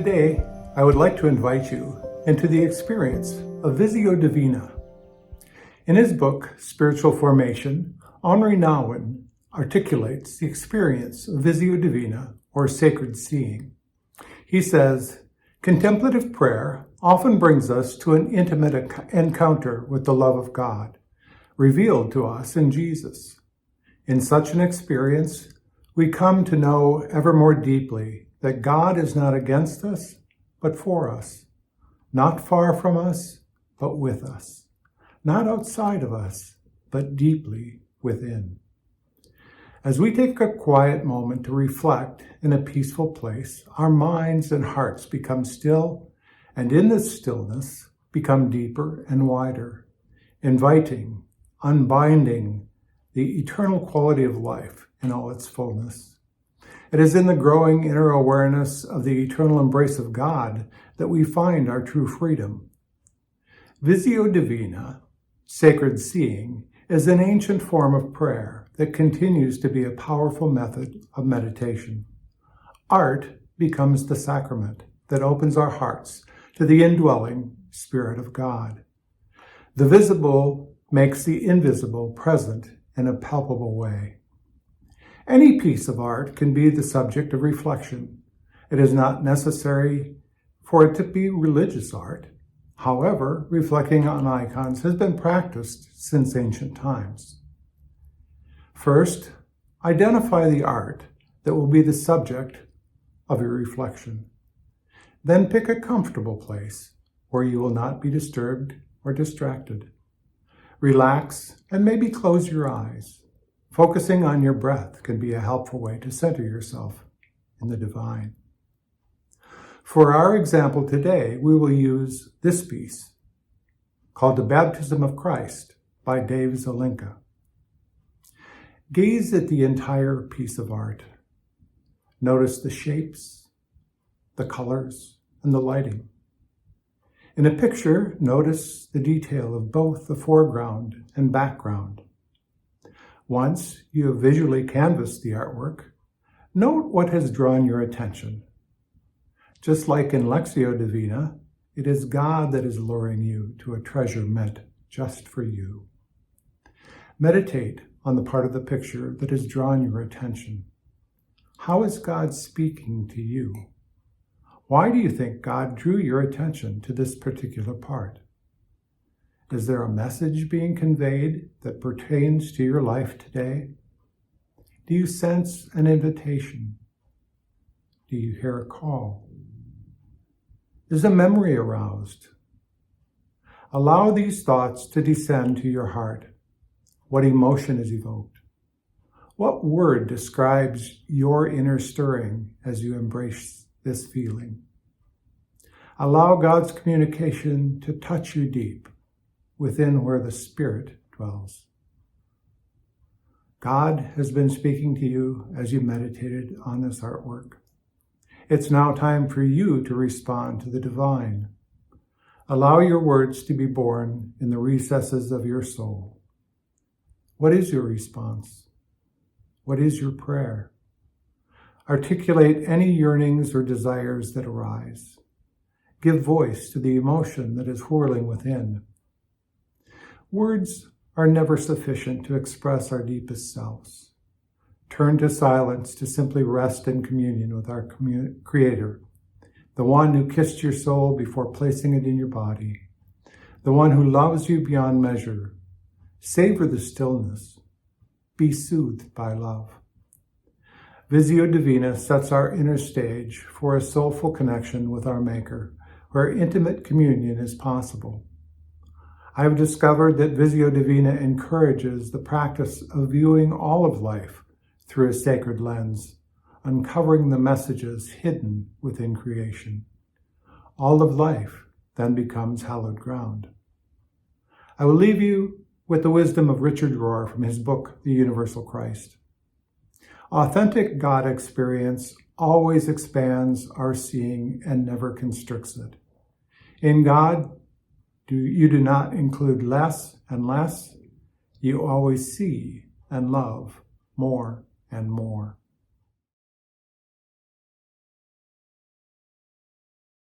Today, I would like to invite you into the experience of Visio Divina. In his book, Spiritual Formation, Henri Nouwen articulates the experience of Visio Divina, or sacred seeing. He says, contemplative prayer often brings us to an intimate encounter with the love of God, revealed to us in Jesus. In such an experience, we come to know ever more deeply that God is not against us, but for us, not far from us, but with us, not outside of us, but deeply within. As we take a quiet moment to reflect in a peaceful place, our minds and hearts become still, and in this stillness become deeper and wider, inviting, unbinding the eternal quality of life in all its fullness. It is in the growing inner awareness of the eternal embrace of God that we find our true freedom. Visio Divina, sacred seeing, is an ancient form of prayer that continues to be a powerful method of meditation. Art becomes the sacrament that opens our hearts to the indwelling Spirit of God. The visible makes the invisible present in a palpable way. Any piece of art can be the subject of reflection. It is not necessary for it to be religious art. However, reflecting on icons has been practiced since ancient times. First, identify the art that will be the subject of your reflection. Then pick a comfortable place where you will not be disturbed or distracted. Relax and maybe close your eyes. Focusing on your breath can be a helpful way to center yourself in the divine. For our example today, we will use this piece called The Baptism of Christ by Dave Zelinka. Gaze at the entire piece of art. Notice the shapes, the colors, and the lighting. In a picture, notice the detail of both the foreground and background. Once you have visually canvassed the artwork, note what has drawn your attention. Just like in Lectio Divina, it is God that is luring you to a treasure meant just for you. Meditate on the part of the picture that has drawn your attention. How is God speaking to you? Why do you think God drew your attention to this particular part? Is there a message being conveyed that pertains to your life today? Do you sense an invitation? Do you hear a call? Is a memory aroused? Allow these thoughts to descend to your heart. What emotion is evoked? What word describes your inner stirring as you embrace this feeling? Allow God's communication to touch you deep, within where the Spirit dwells. God has been speaking to you as you meditated on this artwork. It's now time for you to respond to the divine. Allow your words to be born in the recesses of your soul. What is your response? What is your prayer? Articulate any yearnings or desires that arise. Give voice to the emotion that is whirling within. Words are never sufficient to express our deepest selves. Turn to silence to simply rest in communion with our Creator, the one who kissed your soul before placing it in your body, the one who loves you beyond measure. Savor the stillness. Be soothed by love. Visio Divina sets our inner stage for a soulful connection with our Maker, where intimate communion is possible. I have discovered that Visio Divina encourages the practice of viewing all of life through a sacred lens, uncovering the messages hidden within creation. All of life then becomes hallowed ground. I will leave you with the wisdom of Richard Rohr from his book, The Universal Christ. Authentic God experience always expands our seeing and never constricts it. In God, you do not include less and less. You always see and love more and more.